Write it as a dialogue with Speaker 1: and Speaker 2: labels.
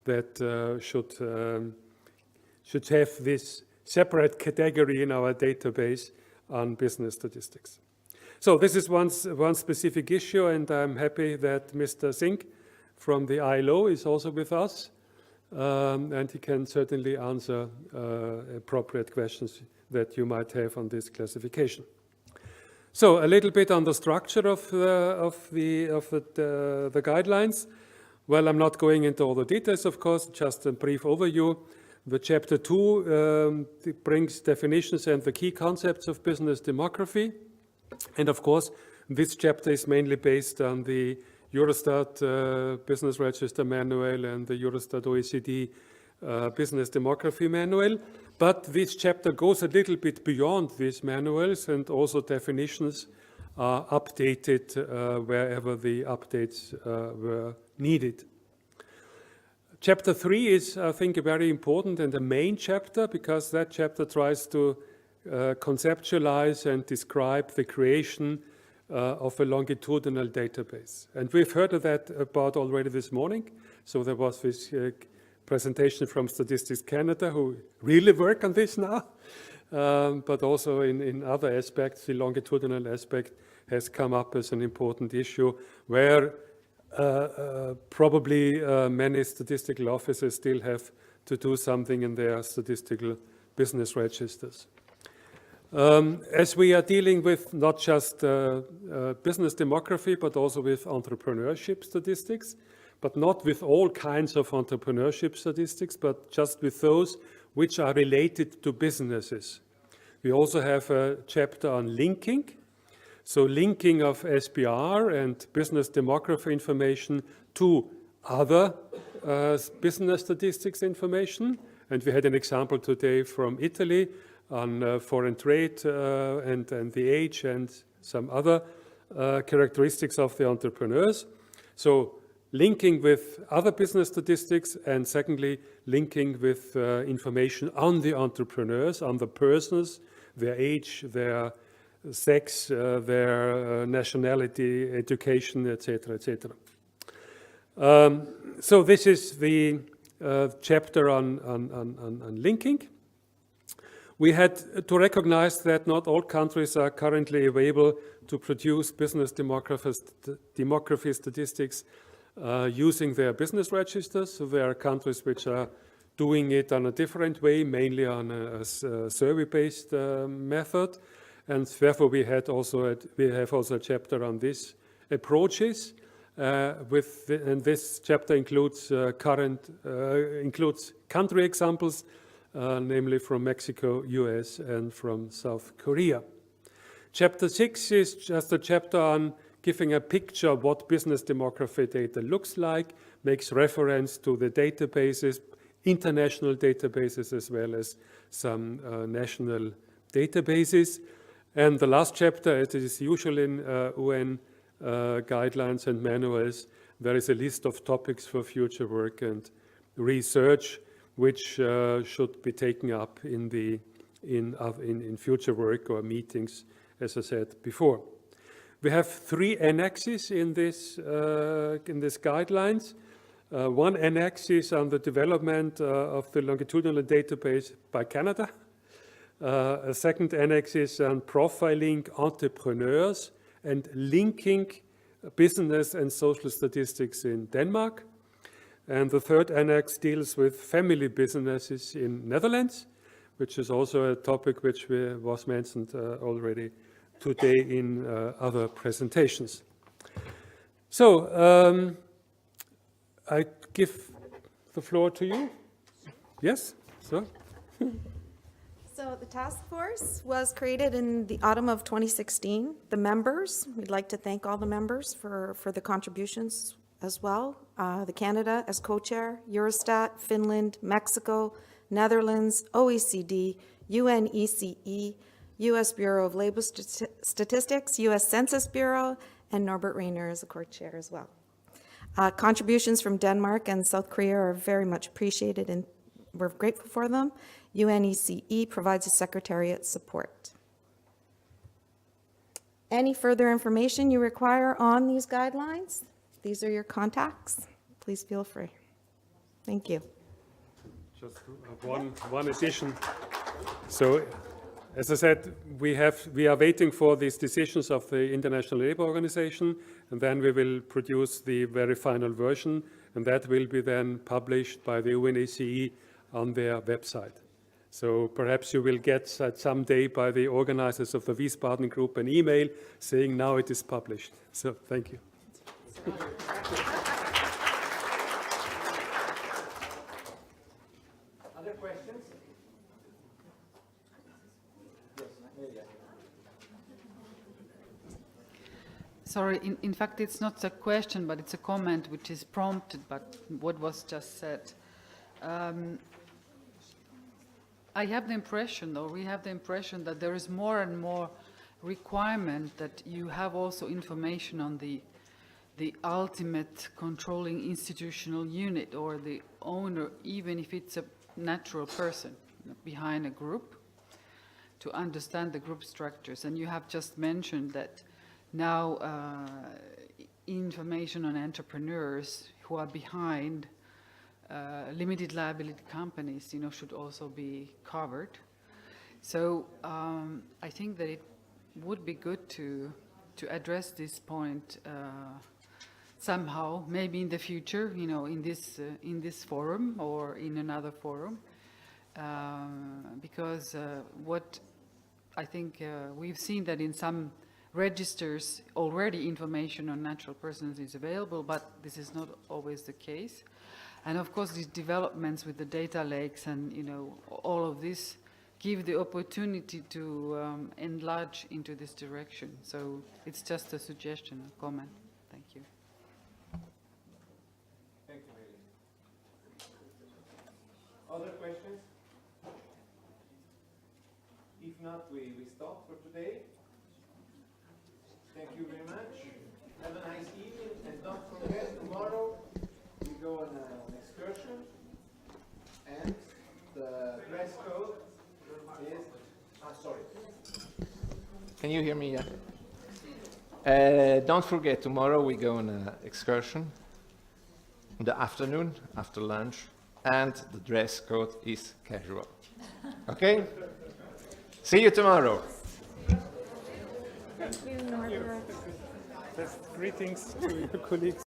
Speaker 1: that should have this separate category in our database on business statistics. So this is one specific issue, and I'm happy that Mr. Singh from the ILO is also with us, and he can certainly answer appropriate questions that you might have on this classification. So a little bit on the structure of the guidelines. Well, I'm not going into all the details, of course, just a brief overview. The chapter 2 brings definitions and the key concepts of business demography. And of course, this chapter is mainly based on the Eurostat Business Register Manual and the Eurostat OECD Business Demography Manual. But this chapter goes a little bit beyond these manuals, and also definitions are updated wherever the updates were needed. Chapter 3 is, I think, very important and the main chapter, because that chapter tries to conceptualize and describe the creation of a longitudinal database. And we've heard of that about already this morning. So there was this presentation from Statistics Canada, who really work on this now. But also in other aspects, the longitudinal aspect has come up as an important issue where probably many statistical offices still have to do something in their statistical business registers. As we are dealing with not just business demography, but also with entrepreneurship statistics, but not with all kinds of entrepreneurship statistics, but just with those which are related to businesses. We also have a chapter on linking. So linking of SBR and business demography information to other business statistics information. And we had an example today from Italy on foreign trade and the age and some other characteristics of the entrepreneurs. So linking with other business statistics, and secondly, linking with information on the entrepreneurs, on the persons, their age, their sex, their nationality, education, etc., etc. So this is the chapter on linking. We had to recognize that not all countries are currently able to produce business demography statistics using their business registers. So there are countries which are doing it on a different way, mainly on a survey-based method. And therefore, we have also a chapter on these approaches. And this chapter includes includes country examples, namely from Mexico, US, and from South Korea. Chapter 6 is just a chapter on giving a picture of what business demography data looks like, makes reference to the databases, international databases, as well as some national databases. And the last chapter, as is usual in UN guidelines and manuals, there is a list of topics for future work and research, which should be taken up in future work or meetings, as I said before. We have 3 annexes in this guidelines. One annex is on the development of the longitudinal database by Canada. A second annex is on profiling entrepreneurs and linking business and social statistics in Denmark. And the third annex deals with family businesses in Netherlands, which is also a topic which was mentioned already today in other presentations. So I give the floor to you. Yes, sir.
Speaker 2: So the task force was created in the autumn of 2016. The members, we'd like to thank all the members for the contributions as well. The Canada as co-chair, Eurostat, Finland, Mexico, Netherlands, OECD, UNECE, U.S. Bureau of Labor Statistics, U.S. Census Bureau, and Norbert Rayner as the co-chair as well. Contributions from Denmark and South Korea are very much appreciated, and we're grateful for them. UNECE provides a secretariat support. Any further information you require on these guidelines, these are your contacts. Please feel free. Thank you.
Speaker 1: Just one addition. So, as I said, we are waiting for these decisions of the International Labour Organization, and then we will produce the very final version, and that will be then published by the UNACE on their website. So perhaps you will get someday by the organizers of the Wiesbaden Group an email saying now it is published. So thank you.
Speaker 3: Other questions?
Speaker 4: Sorry, in fact, it's not a question, but it's a comment which is prompted by what was just said. I have the impression, or we have the impression, that there is more and more requirement that you have also information on the ultimate controlling institutional unit or the owner, even if it's a natural person behind a group, to understand the group structures. And you have just mentioned that now information on entrepreneurs who are behind limited liability companies, should also be covered. So I think that it would be good to address this point somehow, maybe in the future, in this forum or in another forum, because what I think we've seen that in some registers already information on natural persons is available, but this is not always the case. And of course, these developments with the data lakes and all of this give the opportunity to enlarge into this direction. So it's just a suggestion, a comment. Thank you.
Speaker 3: Thank you, Mary. Other questions? If not, we stop for today. Thank you very much. Have a nice evening, and don't forget, tomorrow we go on an excursion, and the dress code is... sorry. Can you hear me? Don't forget, tomorrow we go on an excursion in the afternoon, after lunch, and the dress code is casual. Okay? See you tomorrow.
Speaker 2: Thank you, Norbert.
Speaker 1: Greetings to your colleagues.